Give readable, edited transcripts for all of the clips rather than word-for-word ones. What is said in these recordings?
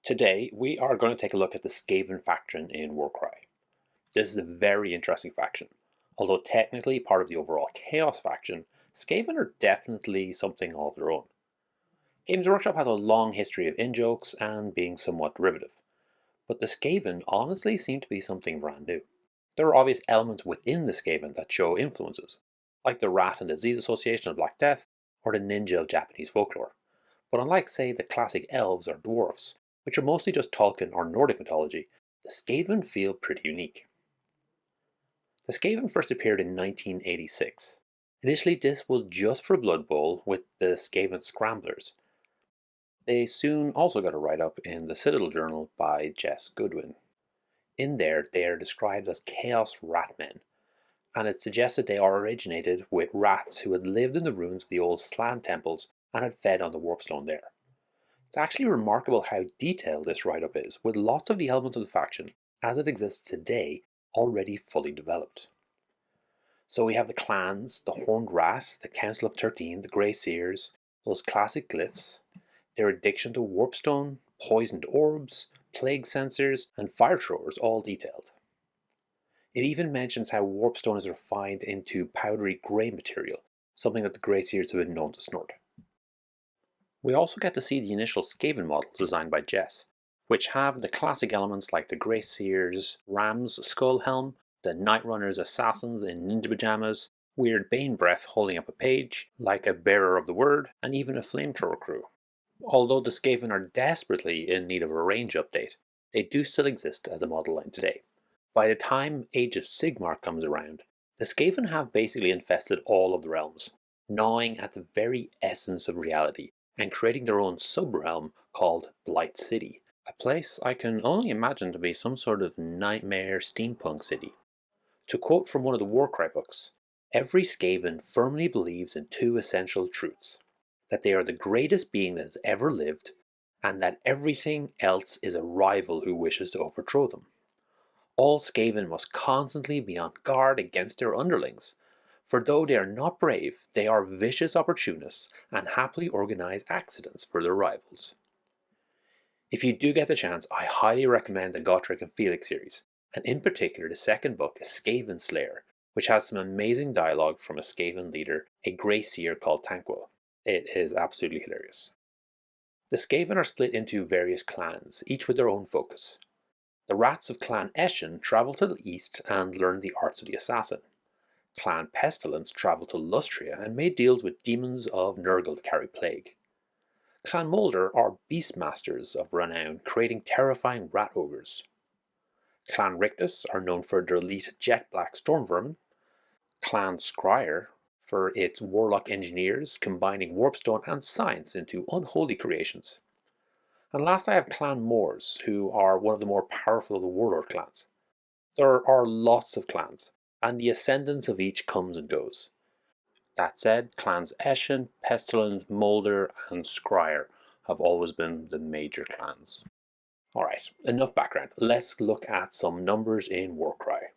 Today, we are going to take a look at the Skaven faction in Warcry. This is a very interesting faction. Although technically part of the overall Chaos faction, Skaven are definitely something all of their own. Games Workshop has a long history of in-jokes and being somewhat derivative, but the Skaven honestly seem to be something brand new. There are obvious elements within the Skaven that show influences, like the rat and disease association of Black Death, or the ninja of Japanese folklore. But unlike, say, the classic elves or dwarfs, which are mostly just Tolkien or Nordic mythology, the Skaven feel pretty unique. The Skaven first appeared in 1986. Initially, this was just for Blood Bowl with the Skaven Scramblers. They soon also got a write-up in the Citadel Journal by Jess Goodwin. In there, they are described as Chaos Ratmen, and it suggested they are originated with rats who had lived in the ruins of the old Slan temples and had fed on the warpstone there. It's actually remarkable how detailed this write-up is, with lots of the elements of the faction, as it exists today, already fully developed. So we have the clans, the Horned Rat, the Council of 13, the Grey Seers, those classic glyphs, their addiction to warpstone, poisoned orbs, plague sensors, and fire throwers all detailed. It even mentions how warpstone is refined into powdery grey material, something that the Grey Seers have been known to snort. We also get to see the initial Skaven models designed by Jess, which have the classic elements like the Grey Seers' Ram's skull helm, the Night Runner's assassins in ninja pajamas, weird Bane breath holding up a page, like a bearer of the word, and even a flamethrower crew. Although the Skaven are desperately in need of a range update, they do still exist as a model line today. By the time Age of Sigmar comes around, the Skaven have basically infested all of the realms, gnawing at the very essence of reality, and creating their own sub-realm called Blight City, a place I can only imagine to be some sort of nightmare steampunk city. To quote from one of the Warcry books, every Skaven firmly believes in two essential truths: that they are the greatest being that has ever lived, and that everything else is a rival who wishes to overthrow them. All Skaven must constantly be on guard against their underlings, for though they are not brave, they are vicious opportunists and happily organize accidents for their rivals. If you do get the chance, I highly recommend the Gotrek and Felix series, and in particular the second book, Skaven Slayer, which has some amazing dialogue from a Skaven leader, a Grey Seer called Tanquil. It is absolutely hilarious. The Skaven are split into various clans, each with their own focus. The rats of Clan Eshin travel to the east and learn the arts of the assassin. Clan Pestilence travel to Lustria and made deals with demons of Nurgle to carry plague. Clan Moulder are beastmasters of renown, creating terrifying rat ogres. Clan Rictus are known for their elite jet black storm vermin. Clan Scryer for its warlock engineers, combining warpstone and science into unholy creations. And last I have Clan Moors, who are one of the more powerful of the warlord clans. There are lots of clans, and the ascendance of each comes and goes. That said, clans Eshin, Pestilence, Moulder, and Scryer have always been the major clans. Alright, enough background. Let's look at some numbers in Warcry.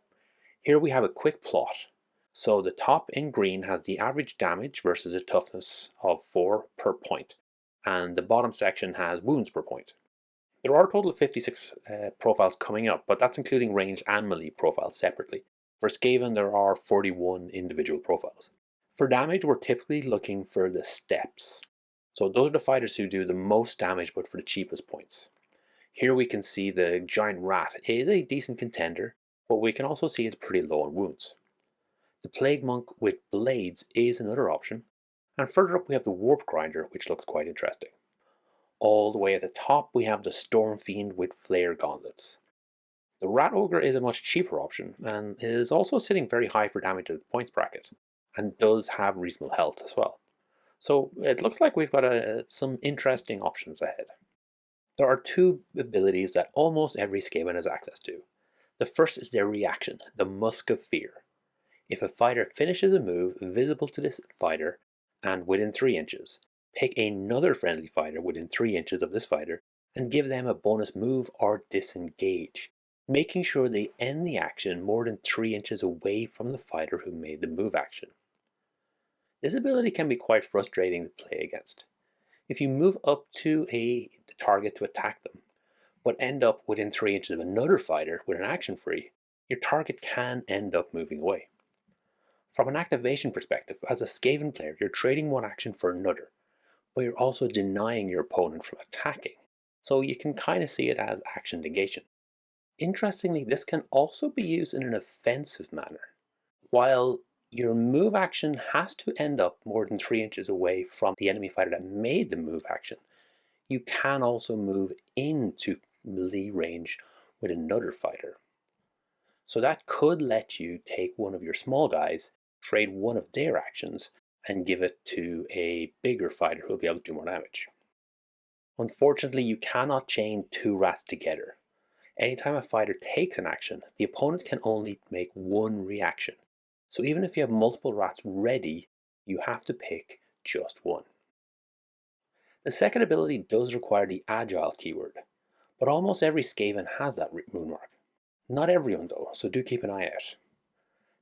Here we have a quick plot. So the top in green has the average damage versus a toughness of 4 per point, and the bottom section has wounds per point. There are a total of 56 profiles coming up, but that's including range and melee profiles separately. For Skaven, there are 41 individual profiles. For damage, we're typically looking for the steps. So those are the fighters who do the most damage but for the cheapest points. Here we can see the giant rat is a decent contender, but we can also see it's pretty low on wounds. The plague monk with blades is another option, and further up we have the warp grinder, which looks quite interesting. All the way at the top we have the storm fiend with flare gauntlets. The rat ogre is a much cheaper option and is also sitting very high for damage at the points bracket, and does have reasonable health as well. So it looks like we've got some interesting options ahead. There are two abilities that almost every Skaven has access to. The first is their reaction, the Musk of Fear. If a fighter finishes a move visible to this fighter and within 3 inches, pick another friendly fighter within 3 inches of this fighter and give them a bonus move or disengage, making sure they end the action more than 3 inches away from the fighter who made the move action. This ability can be quite frustrating to play against. If you move up to the target to attack them, but end up within 3 inches of another fighter with an action free, your target can end up moving away. From an activation perspective, as a Skaven player, you're trading one action for another, but you're also denying your opponent from attacking, so you can kind of see it as action negation. Interestingly, this can also be used in an offensive manner. While your move action has to end up more than 3 inches away from the enemy fighter that made the move action, you can also move into melee range with another fighter. So that could let you take one of your small guys, trade one of their actions, and give it to a bigger fighter who will be able to do more damage. Unfortunately, you cannot chain two rats together. Anytime a fighter takes an action, the opponent can only make one reaction. So even if you have multiple rats ready, you have to pick just one. The second ability does require the agile keyword, but almost every Skaven has that runemark. Not everyone though, so do keep an eye out.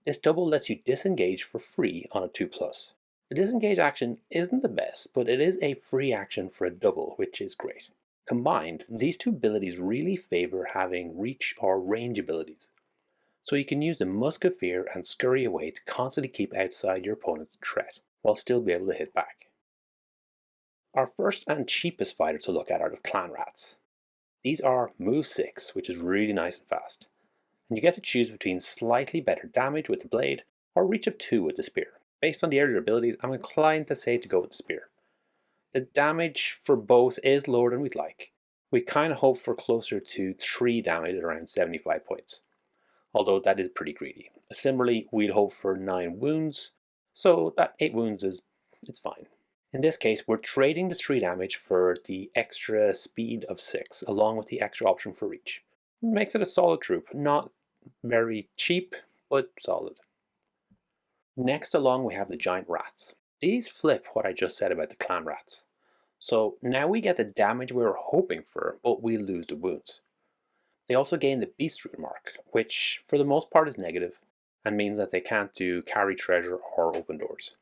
This double lets you disengage for free on a 2+. The disengage action isn't the best, but it is a free action for a double, which is great. Combined, these two abilities really favor having reach or range abilities. So you can use the Musk of Fear and scurry away to constantly keep outside your opponent's threat, while still be able to hit back. Our first and cheapest fighter to look at are the clan rats. These are move 6, which is really nice and fast. And you get to choose between slightly better damage with the blade or reach of 2 with the spear. Based on the earlier abilities, I'm inclined to say to go with the spear. The damage for both is lower than we'd like. We kind of hope for closer to 3 damage at around 75 points, although that is pretty greedy. Similarly, we'd hope for 9 wounds, so that 8 wounds it's fine. In this case, we're trading the 3 damage for the extra speed of 6, along with the extra option for reach. It makes it a solid troop, not very cheap, but solid. Next along we have the giant rats. These flip what I just said about the clan rats. So now we get the damage we were hoping for, but we lose the wounds. They also gain the beast runemark, which for the most part is negative, and means that they can't do carry treasure or open doors.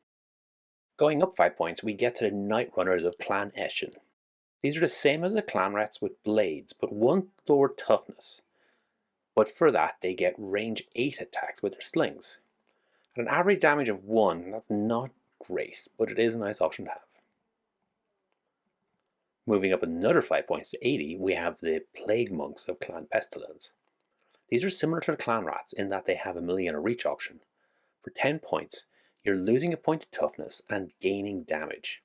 Going up 5 points, we get to the Night Runners of Clan Eshin. These are the same as the clan rats with blades, but 1 lower toughness. But for that, they get range 8 attacks with their slings. At an average damage of 1, that's not great, but it is a nice option to have. Moving up another 5 points to 80, we have the Plague Monks of Clan Pestilence. These are similar to the clan rats in that they have a melee and a reach option. For 10 points, you're losing a point of toughness and gaining damage.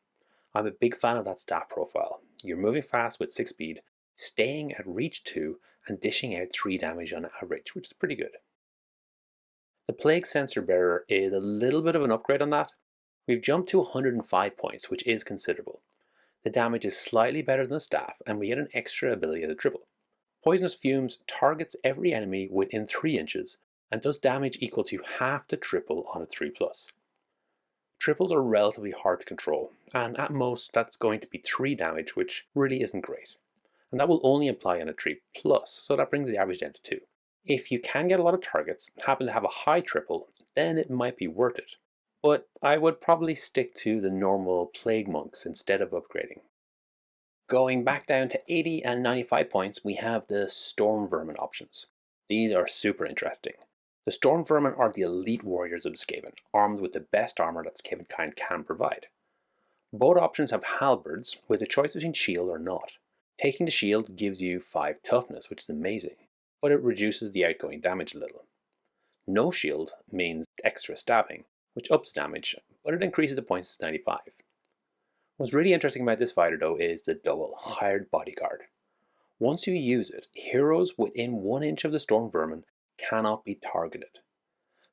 I'm a big fan of that stat profile. You're moving fast with 6 speed, staying at reach 2, and dishing out 3 damage on average, which is pretty good. The Plague Censer Bearer is a little bit of an upgrade on that. We've jumped to 105 points, which is considerable. The damage is slightly better than the staff, and we get an extra ability as a triple. Poisonous Fumes targets every enemy within 3 inches, and does damage equal to half the triple on a 3+. Triples are relatively hard to control, and at most that's going to be 3 damage, which really isn't great. And that will only apply on a 3+, so that brings the average down to 2. If you can get a lot of targets, happen to have a high triple, then it might be worth it. But I would probably stick to the normal Plague Monks instead of upgrading. Going back down to 80 and 95 points, we have the Storm Vermin options. These are super interesting. The Storm Vermin are the elite warriors of the Skaven, armed with the best armor that Skavenkind can provide. Both options have halberds, with a choice between shield or not. Taking the shield gives you 5 toughness, which is amazing, but it reduces the outgoing damage a little. No shield means extra stabbing, which ups damage, but it increases the points to 95. What's really interesting about this fighter though is the double Hired Bodyguard. Once you use it, heroes within 1 inch of the Storm Vermin cannot be targeted.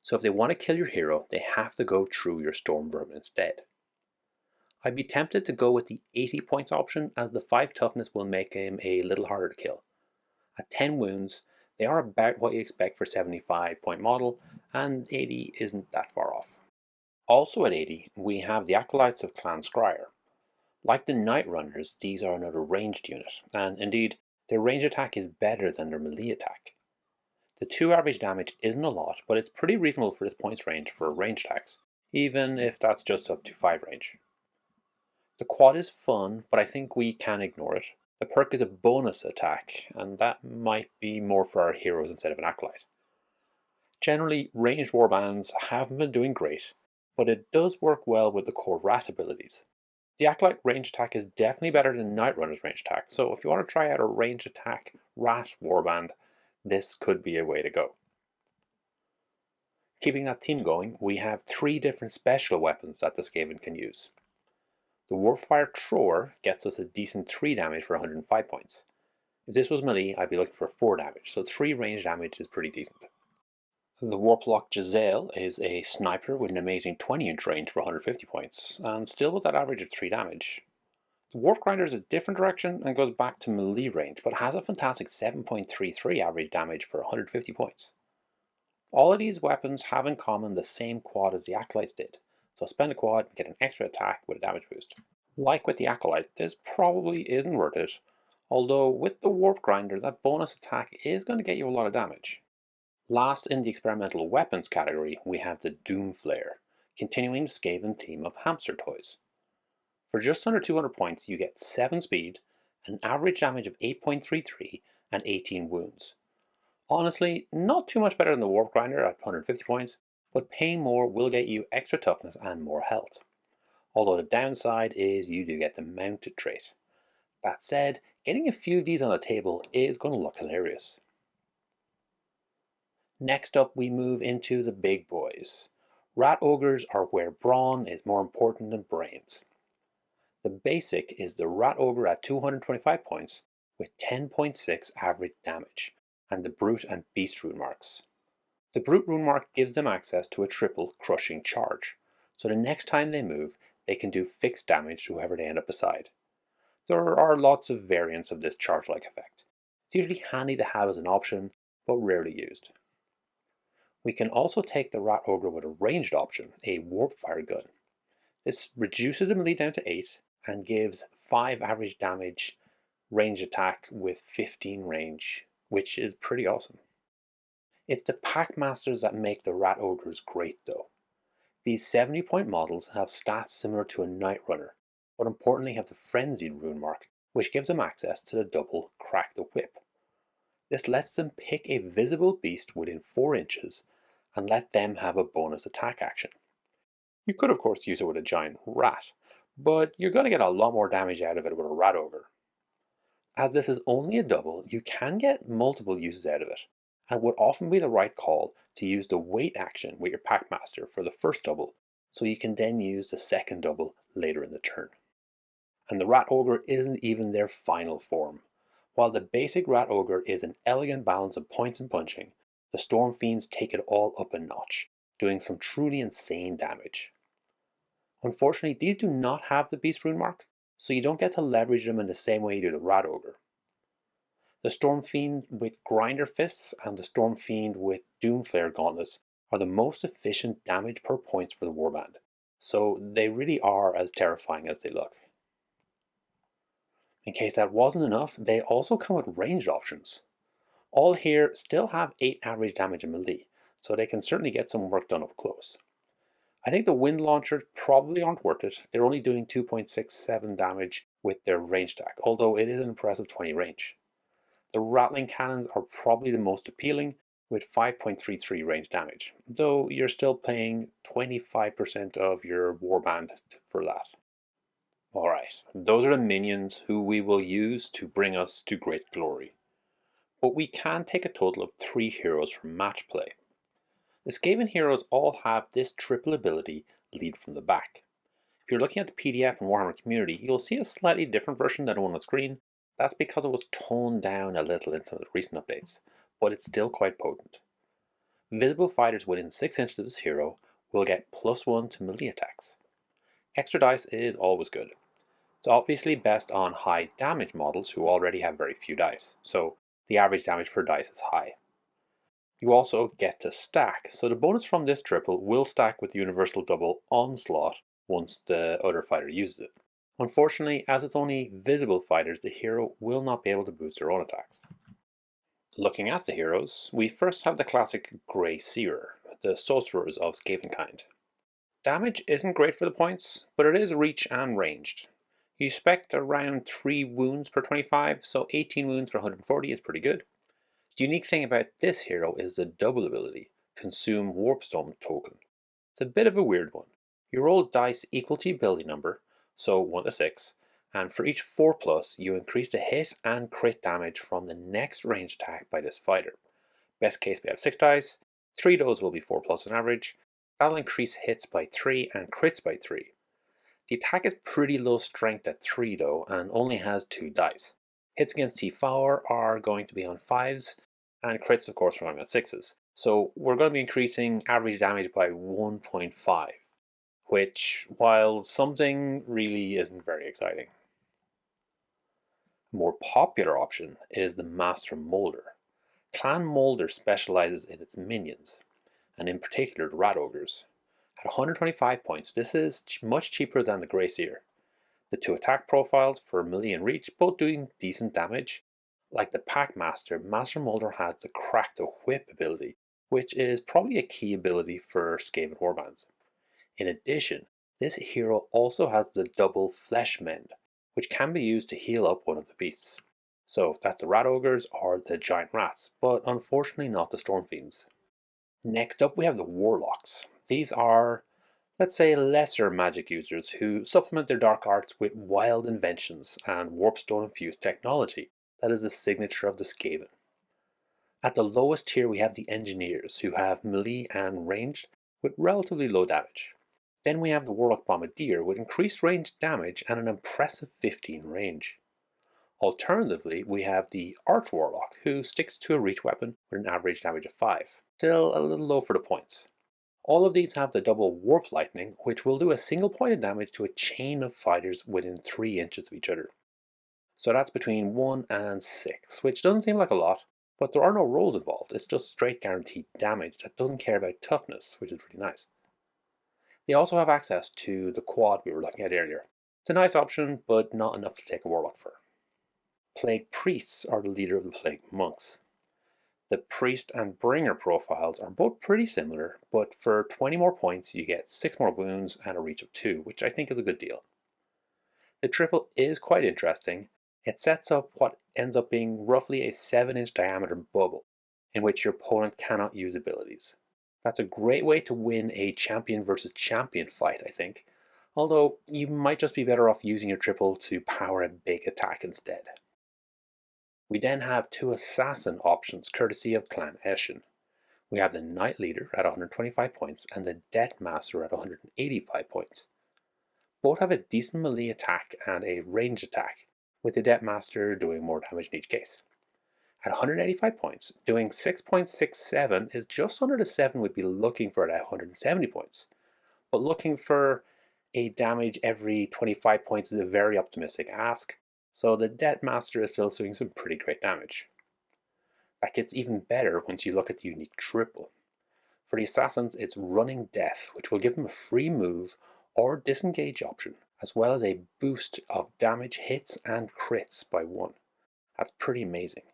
So if they want to kill your hero, they have to go through your Storm Vermin instead. I'd be tempted to go with the 80 points option, as the 5 toughness will make him a little harder to kill. At 10 wounds, they are about what you expect for 75 point model, and 80 isn't that far off. Also at 80, we have the Acolytes of Clan Scryer. Like the Night Runners, these are another ranged unit, and indeed, their range attack is better than their melee attack. The 2 average damage isn't a lot, but it's pretty reasonable for this points range for ranged attacks, even if that's just up to 5 range. The quad is fun, but I think we can ignore it. The perk is a bonus attack, and that might be more for our heroes instead of an acolyte. Generally, ranged warbands haven't been doing great, but it does work well with the core rat abilities. The acolyte range attack is definitely better than Night Runner's range attack, so if you want to try out a range attack rat warband, this could be a way to go. Keeping that theme going, we have 3 different special weapons that the Skaven can use. The Warfire Thrower gets us a decent 3 damage for 105 points. If this was melee, I'd be looking for 4 damage, so 3 range damage is pretty decent. The Warplock Giselle is a sniper with an amazing 20-inch range for 150 points, and still with that average of 3 damage. The Warp Grinder is a different direction and goes back to melee range, but has a fantastic 7.33 average damage for 150 points. All of these weapons have in common the same quad as the Acolytes did, so spend a quad and get an extra attack with a damage boost. Like with the Acolyte, this probably isn't worth it, although with the Warp Grinder that bonus attack is going to get you a lot of damage. Last in the experimental weapons category, we have the Doom Flare, continuing the Skaven theme of hamster toys. For just under 200 points, you get 7 speed, an average damage of 8.33, and 18 wounds. Honestly, not too much better than the Warp Grinder at 150 points, but paying more will get you extra toughness and more health. Although the downside is you do get the mounted trait. That said, getting a few of these on the table is going to look hilarious. Next up, we move into the big boys. Rat Ogres are where brawn is more important than brains. The basic is the Rat Ogre at 225 points with 10.6 average damage, and the Brute and Beast rune marks. The Brute rune mark gives them access to a triple crushing charge, so the next time they move, they can do fixed damage to whoever they end up beside. There are lots of variants of this charge-like effect. It's usually handy to have as an option, but rarely used. We can also take the Rat Ogre with a ranged option, a Warp Fire gun. This reduces the melee down to 8 and gives 5 average damage range attack with 15 range, which is pretty awesome. It's the Packmasters that make the Rat Ogres great though. These 70-point models have stats similar to a Night Runner, but importantly have the Frenzied rune mark, which gives them access to the double Crack the Whip. This lets them pick a visible beast within 4 inches and let them have a bonus attack action. You could of course use it with a giant rat, but you're going to get a lot more damage out of it with a Rat Ogre. As this is only a double, you can get multiple uses out of it, and would often be the right call to use the wait action with your Packmaster for the first double, so you can then use the second double later in the turn. And the Rat Ogre isn't even their final form. While the basic Rat Ogre is an elegant balance of points and punching, the Storm Fiends take it all up a notch, doing some truly insane damage. Unfortunately, these do not have the Beast rune mark, so you don't get to leverage them in the same way you do the Rat Ogre. The Storm Fiend with Grinder Fists and the Storm Fiend with Doom Flare Gauntlets are the most efficient damage per points for the Warband, so they really are as terrifying as they look. In case that wasn't enough, they also come with ranged options. All here still have 8 average damage in melee, so they can certainly get some work done up close. I think the Wind Launchers probably aren't worth it. They're only doing 2.67 damage with their range stack, although it is an impressive 20 range. The Rattling Cannons are probably the most appealing, with 5.33 range damage, though you're still paying 25% of your warband for that. Alright, those are the minions who we will use to bring us to great glory. But we can take a total of 3 heroes from match play. The Skaven heroes all have this triple ability, Lead from the Back. If you're looking at the PDF in Warhammer Community, you'll see a slightly different version than the one on screen. That's because it was toned down a little in some of the recent updates, but it's still quite potent. Visible fighters within 6 inches of this hero will get +1 to melee attacks. Extra dice is always good. It's obviously best on high damage models who already have very few dice, so the average damage per dice is high. You also get to stack, so the bonus from this triple will stack with the universal double onslaught once the other fighter uses it. Unfortunately, as it's only visible fighters, the hero will not be able to boost their own attacks. Looking at the heroes, we first have the classic Grey Seer, the sorcerers of Skaven kind. Damage isn't great for the points, but it is reach and ranged. You expect around 3 wounds per 25, so 18 wounds for 140 is pretty good. The unique thing about this hero is the double ability, Consume Warpstone token. It's a bit of a weird one. You roll dice equal to your ability number, so 1 to 6, and for each 4 plus, you increase the hit and crit damage from the next ranged attack by this fighter. Best case we have 6 dice, 3 of those will be 4 plus on average. That'll increase hits by 3 and crits by 3. The attack is pretty low strength at 3 though, and only has 2 dice. Hits against T4 are going to be on 5s, and crits of course are going on 6s. So we're going to be increasing average damage by 1.5, which, while something, really isn't very exciting. A more popular option is the Master Molder. Clan Molder specializes in its minions, and in particular the Rat Ogres. At 125 points, this is much cheaper than the Grey Seer. The 2 attack profiles for melee and reach, both doing decent damage. Like the Pack Master, Master Molder has the Crack the Whip ability, which is probably a key ability for Skaven warbands. In addition, this hero also has the double Flesh Mend, which can be used to heal up one of the beasts. So that's the Rat Ogres or the Giant Rats, but unfortunately not the Storm Fiends. Next up we have the Warlocks. These are, let's say, lesser magic users who supplement their dark arts with wild inventions and warpstone infused technology that is the signature of the Skaven. At the lowest tier we have the Engineers, who have melee and ranged with relatively low damage. Then we have the Warlock Bombardier with increased range damage and an impressive 15 range. Alternatively, we have the Arch Warlock, who sticks to a reach weapon with an average damage of 5. Still a little low for the points. All of these have the double Warp Lightning, which will do a single point of damage to a chain of fighters within 3 inches of each other. So that's between 1 and 6, which doesn't seem like a lot, but there are no rolls involved. It's just straight guaranteed damage that doesn't care about toughness, which is really nice. They also have access to the quad we were looking at earlier. It's a nice option, but not enough to take a Warlock for. Plague Priests are the leader of the Plague Monks. The Priest and Bringer profiles are both pretty similar, but for 20 more points you get 6 more wounds and a reach of 2, which I think is a good deal. The triple is quite interesting. It sets up what ends up being roughly a 7-inch diameter bubble, in which your opponent cannot use abilities. That's a great way to win a champion versus champion fight, I think, although you might just be better off using your triple to power a big attack instead. We then have 2 assassin options courtesy of Clan Eshin. We have the Knight Leader at 125 points and the Death Master at 185 points. Both have a decent melee attack and a ranged attack, with the Death Master doing more damage in each case. At 185 points, doing 6.67 is just under the 7 we'd be looking for at 170 points. But looking for a damage every 25 points is a very optimistic ask, so the Death Master is still doing some pretty great damage. That gets even better once you look at the unique triple. For the Assassins, it's Running Death, which will give them a free move or disengage option, as well as a boost of damage hits and crits by 1. That's pretty amazing.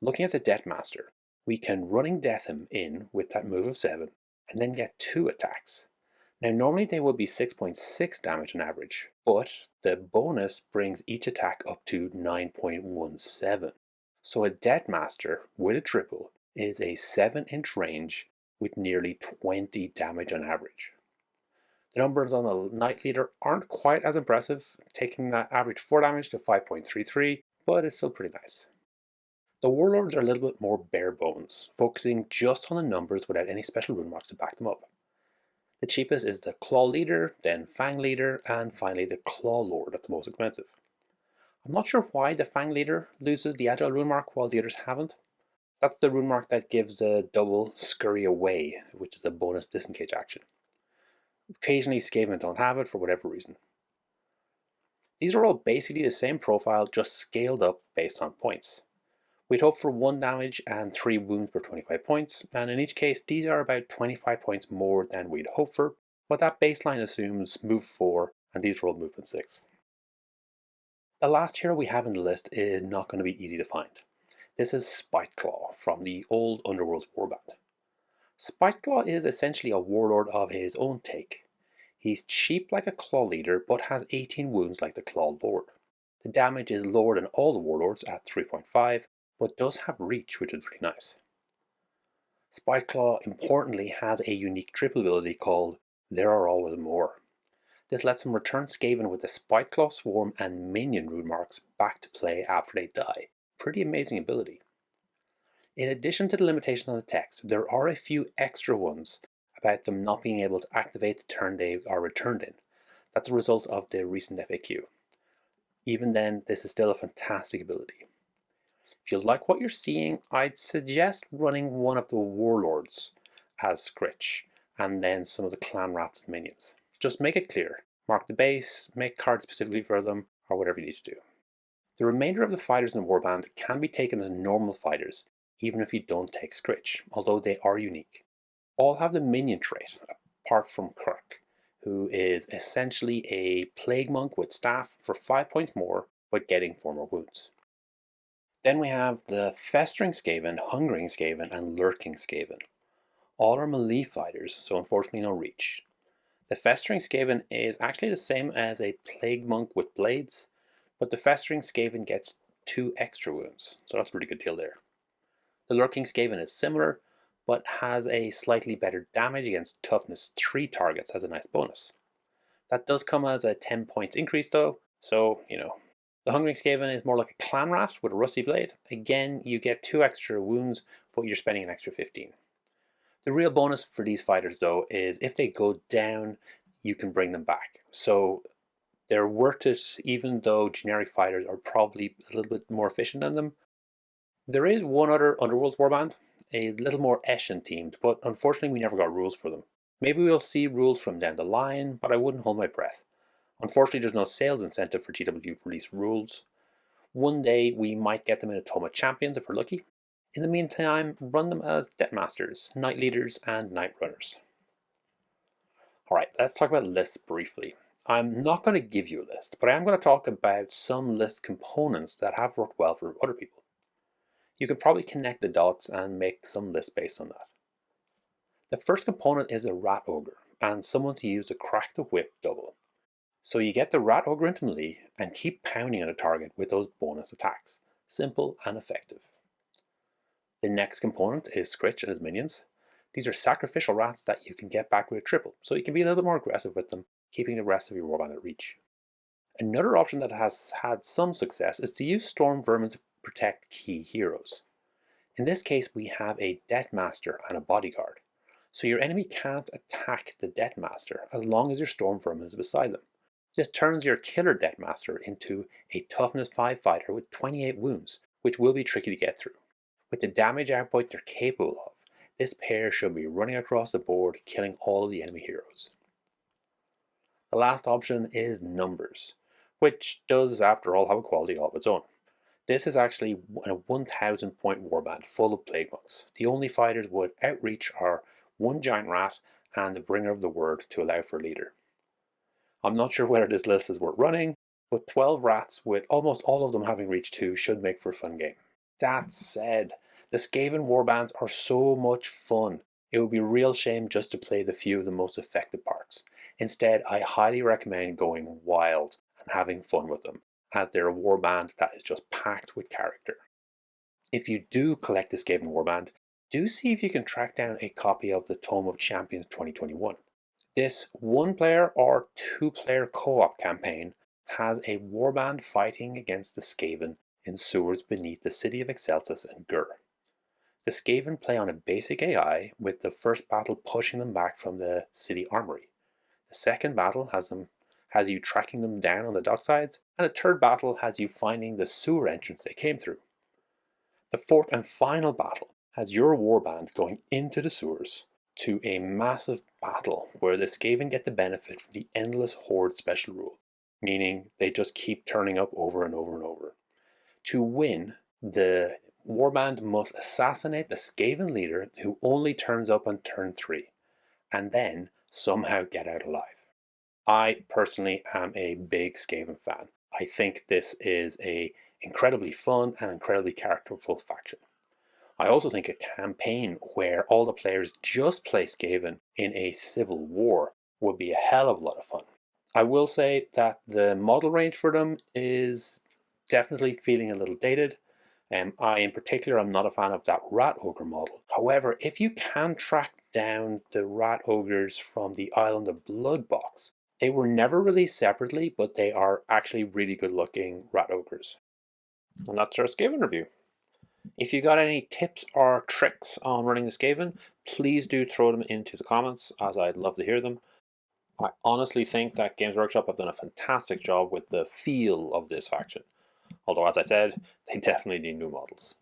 Looking at the Death Master, we can Running Death him in with that move of 7, and then get 2 attacks. Now normally they will be 6.6 damage on average, but the bonus brings each attack up to 9.17. So a Death Master with a triple is a 7-inch range with nearly 20 damage on average. The numbers on the Knight Leader aren't quite as impressive, taking that average 4 damage to 5.33, but it's still pretty nice. The Warlords are a little bit more bare bones, focusing just on the numbers without any special rune marks to back them up. The cheapest is the Claw Leader, then Fang Leader, and finally the Claw Lord at the most expensive. I'm not sure why the Fang Leader loses the Agile rune mark while the others haven't. That's the rune mark that gives the double Scurry Away, which is a bonus disengage action. Occasionally Skaven don't have it for whatever reason. These are all basically the same profile, just scaled up based on points. We'd hope for 1 damage and 3 wounds per 25 points, and in each case these are about 25 points more than we'd hope for, but that baseline assumes move 4 and these roll movement 6. The last hero we have in the list is not going to be easy to find. This is Spiteclaw from the old Underworld's Warband. Spiteclaw is essentially a warlord of his own take. He's cheap like a Claw Leader, but has 18 wounds like the Claw Lord. The damage is lower than all the Warlords at 3.5, but does have reach, which is really nice. Spiteclaw, importantly, has a unique triple ability called There Are Always More. This lets him return Skaven with the Spiteclaw Swarm and Minion rune marks back to play after they die. Pretty amazing ability. In addition to the limitations on the text, there are a few extra ones about them not being able to activate the turn they are returned in. That's a result of the recent FAQ. Even then, this is still a fantastic ability. If you like what you're seeing, I'd suggest running one of the Warlords as Scritch, and then some of the Clan Rats and Minions. Just make it clear. Mark the base, make cards specifically for them, or whatever you need to do. The remainder of the fighters in the Warband can be taken as normal fighters, even if you don't take Scritch, although they are unique. All have the Minion trait, apart from Kirk, who is essentially a Plague Monk with staff for 5 points more, but getting 4 more wounds. Then we have the Festering Skaven, Hungering Skaven, and Lurking Skaven. All are melee fighters, so unfortunately no reach. The Festering Skaven is actually the same as a Plague Monk with blades, but the Festering Skaven gets 2 extra wounds, so that's a pretty good deal there. The Lurking Skaven is similar, but has a slightly better damage against toughness 3 targets as a nice bonus. That does come as a 10 points increase though, so The Hungering Skaven is more like a Clan Rat with a Rusty Blade. Again, you get 2 extra wounds, but you're spending an extra 15. The real bonus for these fighters though is if they go down, you can bring them back. So they're worth it even though generic fighters are probably a little bit more efficient than them. There is one other Underworld Warband, a little more Eshin themed, but unfortunately we never got rules for them. Maybe we'll see rules from down the line, but I wouldn't hold my breath. Unfortunately, there's no sales incentive for GW to release rules. One day we might get them in a Tome of Champions if we're lucky. In the meantime, run them as Death Masters, Night Leaders, and Night Runners. Alright, let's talk about lists briefly. I'm not going to give you a list, but I am going to talk about some list components that have worked well for other people. You can probably connect the dots and make some lists based on that. The first component is a Rat Ogre, and someone to use the Crack the Whip double. So you get the Rat Ogre into melee and keep pounding on a target with those bonus attacks. Simple and effective. The next component is Scritch and his minions. These are sacrificial rats that you can get back with a triple, so you can be a little bit more aggressive with them, keeping the rest of your warband at reach. Another option that has had some success is to use Storm Vermin to protect key heroes. In this case, we have a Death Master and a Bodyguard, so your enemy can't attack the Death Master as long as your Storm Vermin is beside them. This turns your killer Death Master into a toughness 5 fighter with 28 wounds, which will be tricky to get through. With the damage output they're capable of, this pair should be running across the board, killing all of the enemy heroes. The last option is Numbers, which does after all have a quality all of its own. This is actually a 1000 point warband full of Plague Monks. The only fighters with outreach are one Giant Rat and the Bringer of the Word to allow for a leader. I'm not sure whether this list is worth running, but 12 rats with almost all of them having reach 2 should make for a fun game. That said, the Skaven warbands are so much fun. It would be a real shame just to play the few of the most effective parts. Instead, I highly recommend going wild and having fun with them, as they're a warband that is just packed with character. If you do collect the Skaven warband, do see if you can track down a copy of the Tome of Champions 2021. This 1-player or 2-player co-op campaign has a warband fighting against the Skaven in sewers beneath the city of Excelsis and Gur. The Skaven play on a basic AI, with the first battle pushing them back from the city armory. The second battle has you tracking them down on the docksides, and the third battle has you finding the sewer entrance they came through. The fourth and final battle has your warband going into the sewers to a massive battle where the Skaven get the benefit from the Endless Horde special rule, meaning they just keep turning up over and over and over. To win, the warband must assassinate the Skaven leader who only turns up on turn 3, and then somehow get out alive. I personally am a big Skaven fan. I think this is an incredibly fun and incredibly characterful faction. I also think a campaign where all the players just play Skaven in a civil war would be a hell of a lot of fun. I will say that the model range for them is definitely feeling a little dated. I in particular am not a fan of that rat ogre model. However, if you can track down the rat ogres from the Island of Blood box, they were never released separately, but they are actually really good looking rat ogres. And that's our Skaven review. If you got any tips or tricks on running the Skaven, please do throw them into the comments, as I'd love to hear them. I honestly think that Games Workshop have done a fantastic job with the feel of this faction. Although, as I said, they definitely need new models.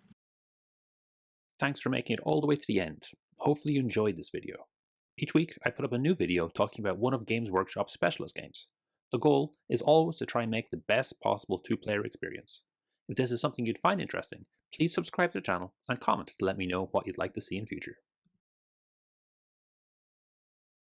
Thanks for making it all the way to the end. Hopefully you enjoyed this video. Each week I put up a new video talking about one of Games Workshop's specialist games. The goal is always to try and make the best possible two-player experience. If this is something you'd find interesting, please subscribe to the channel and comment to let me know what you'd like to see in future.